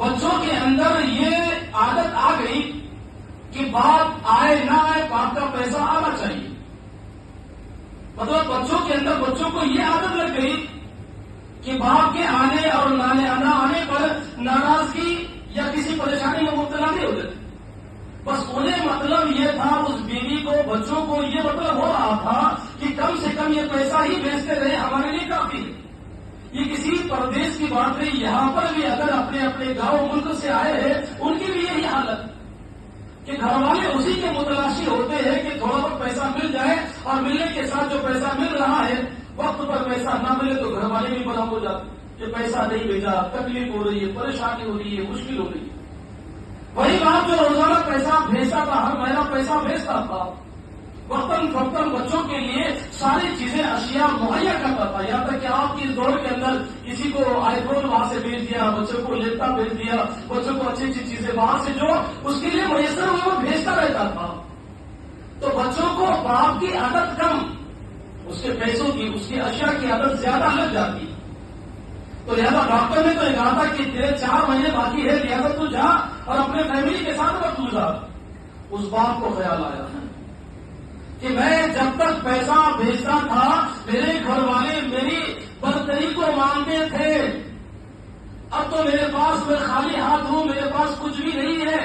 بچوں کے اندر یہ عادت آ گئی کہ باپ آئے نہ آئے باپ کا پیسہ آنا چاہیے. مطلب بچوں کے اندر بچوں کو یہ عادت لگ گئی کہ باپ کے آنے اور نہ آنے پر ناراضگی یا کسی پریشانی میں مبتلا نہیں ہوتے. بس انہیں مطلب یہ تھا اس بیوی کو بچوں کو یہ مطلب ہو رہا تھا کہ کم سے کم یہ پیسہ ہی بھیجتے رہے ہمارے لیے کافی ہے. یہ کسی پردیش کی بات نہیں. یہاں پر بھی اگر اپنے اپنے گاؤں ملک سے آئے ہیں ان کی بھی یہی حالت کہ گھر والے اسی کے متلاشی ہوتے ہیں کہ تھوڑا بہت پیسہ مل جائے اور ملنے کے ساتھ جو پیسہ مل رہا ہے وقت پر پیسہ نہ ملے تو گھر والے بھی بڑا ہو جاتے کہ پیسہ نہیں بھیجا, تکلیف ہو رہی ہے, پریشانی ہو رہی ہے, مشکل ہو رہی ہے. وہی بات جو روزانہ پیسہ بھیجتا تھا, ہر مہینہ پیسہ بھیجتا تھا, وقتاً فوقتاً بچوں کے لیے ساری چیزیں اشیاء مہیا کرتا تھا. یہاں تک کہ آپ کی اس دور کے اندر کسی کو آئی فون وہاں سے بھیج دیا, بچوں کو لیپ ٹاپ بھیج دیا, بچوں کو اچھی اچھی چیزیں وہاں سے جو اس کے لیے میسر ہوئے وہ بھیجتا رہتا تھا. تو بچوں کو باپ کی عادت کم, اس کے پیسوں کی, اس کی اشیاء کی عادت زیادہ لگ جاتی. تو لہٰذا ڈاکٹر نے تو یہ کہا تھا کہ تیرے 4 مہینے باقی ہے, لہٰذا تو جا اور اپنے فیملی کے ساتھ وقت گزار. اس باپ کو خیال آیا کہ میں جب تک پیسہ بھیجتا تھا میرے گھر والے میری برتری کو مانتے تھے, اب تو میرے پاس میں خالی ہاتھ ہوں, میرے پاس کچھ بھی نہیں ہے.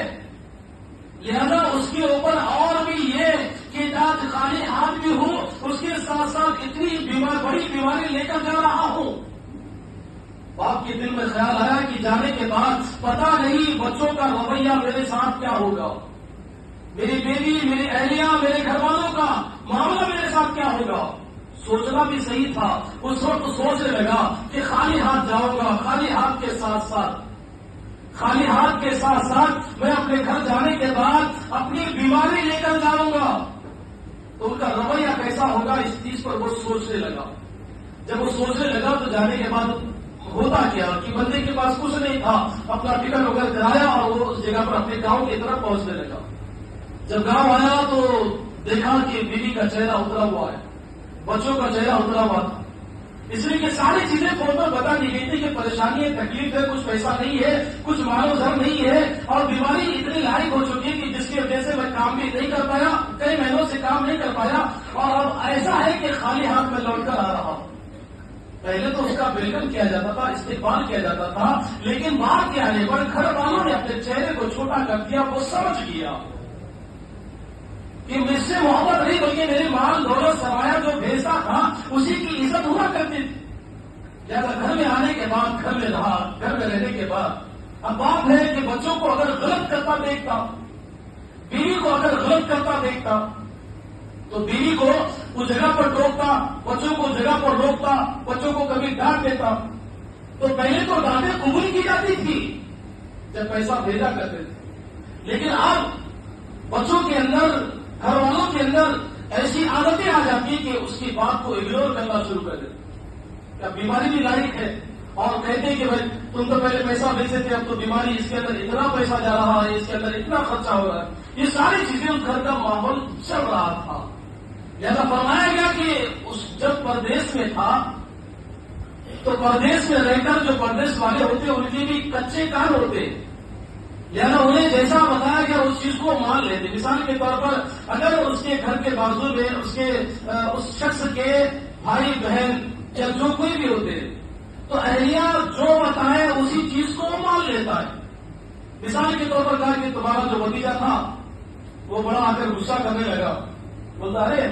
لہذا اس کے اوپر اور بھی یہ کہ آج خالی ہاتھ بھی ہوں, اس کے ساتھ ساتھ اتنی بڑی بیماری لے کر جا رہا ہوں. باپ کے دل میں خیال آیا کہ جانے کے بعد پتا نہیں بچوں کا رویہ میرے ساتھ کیا ہوگا, میری بیوی, میری اہلیہ, میرے گھر والوں کا معاملہ میرے ساتھ کیا ہوگا. سوچنا بھی صحیح تھا. اس وقت سوچنے لگا کہ خالی ہاتھ جاؤں گا, خالی ہاتھ کے ساتھ ساتھ میں اپنے گھر جانے کے بعد اپنی بیماری لے کر جاؤں گا. تو ان کا رویہ کیسا ہوگا اس چیز پر وہ سوچنے لگا. جب وہ سوچنے لگا تو جانے کے بعد ہوتا کیا کہ بندے کے پاس کچھ نہیں تھا, اپنا ٹکٹ وغیرہ کرایا اور وہ اس جگہ پر اپنے گاؤں کی طرف پہنچنے لگا. جب گاؤں آیا تو دیکھا کہ بیوی کا چہرہ اترا ہوا ہے, بچوں کا چہرہ اترا ہوا تھا. اس لیے کہ ساری چیزیں فون پر بتا دی گئی تھی کہ پریشانی ہے, تکلیف ہے, کچھ پیسہ نہیں ہے, کچھ مال و زر نہیں ہے, اور بیماری اتنی لاحق ہو چکی ہے کہ جس کی وجہ سے میں کام بھی نہیں کر پایا, کئی مہینوں سے کام نہیں کر پایا, اور اب ایسا ہے کہ خالی ہاتھ میں لوٹ کر آ رہا ہوں. پہلے تو اس کا ویلکم کیا جاتا تھا, استقبال کیا جاتا تھا, لیکن بات کے آنے پر گھر والوں نے اپنے چہرے کو چھوٹا کر دیا. وہ سمجھ گیا کہ مجھ سے محبت نہیں بلکہ میرے مال دولت سرمایہ جو بھیجتا تھا اسی کی عزت ہوا کرتی تھی. لہٰذا گھر میں آنے کے بعد, گھر میں رہا, گھر میں رہنے کے بعد اب بات ہے کہ بچوں کو اگر غلط کرتا دیکھتا, بیوی کو اگر غلط کرتا دیکھتا تو بیوی کو اس جگہ پر ٹوکتا, بچوں کو جگہ پر روکتا, بچوں کو کبھی ڈانٹ دیتا. تو پہلے تو ڈانٹیں قبول کی جاتی تھی جب پیسہ بھیجا کرتے تھے, لیکن اب بچوں کے اندر, گھر والوں کے اندر ایسی عادتیں آ جاتی ہیں کہ اس کی بات کو اگنور کرنا شروع کر دیتے. کیا بیماری بھی لاحق ہے اور کہتے ہیں کہ بھائی تم تو پہلے پیسہ بھیجتے تھے, اب تو بیماری, اس کے اندر اتنا پیسہ جا رہا ہے, اس کے اندر اتنا خرچہ ہو رہا ہے. یہ ساری چیزیں اس گھر کا ماحول چل رہا تھا. لہذا فرمایا گیا کہ جب پردیش میں تھا تو پردیش میں رہ کر جو پردیش والے ہوتے ان کے بھی کچے کان ہوتے, لہذا انہیں جیسا بتایا گیا اس چیز کو مان لیتے. مثال کے طور پر اگر اس کے گھر کے بازو میں اس شخص کے بھائی بہن یا جو کوئی بھی ہوتے تو اہلیہ جو بتائے اسی چیز کو وہ مان لیتا ہے. مثال کے طور پر کہا کہ تمہارا جو بھتیجا تھا وہ بڑا آ کر غصہ کرنے لگا, بولتا ارے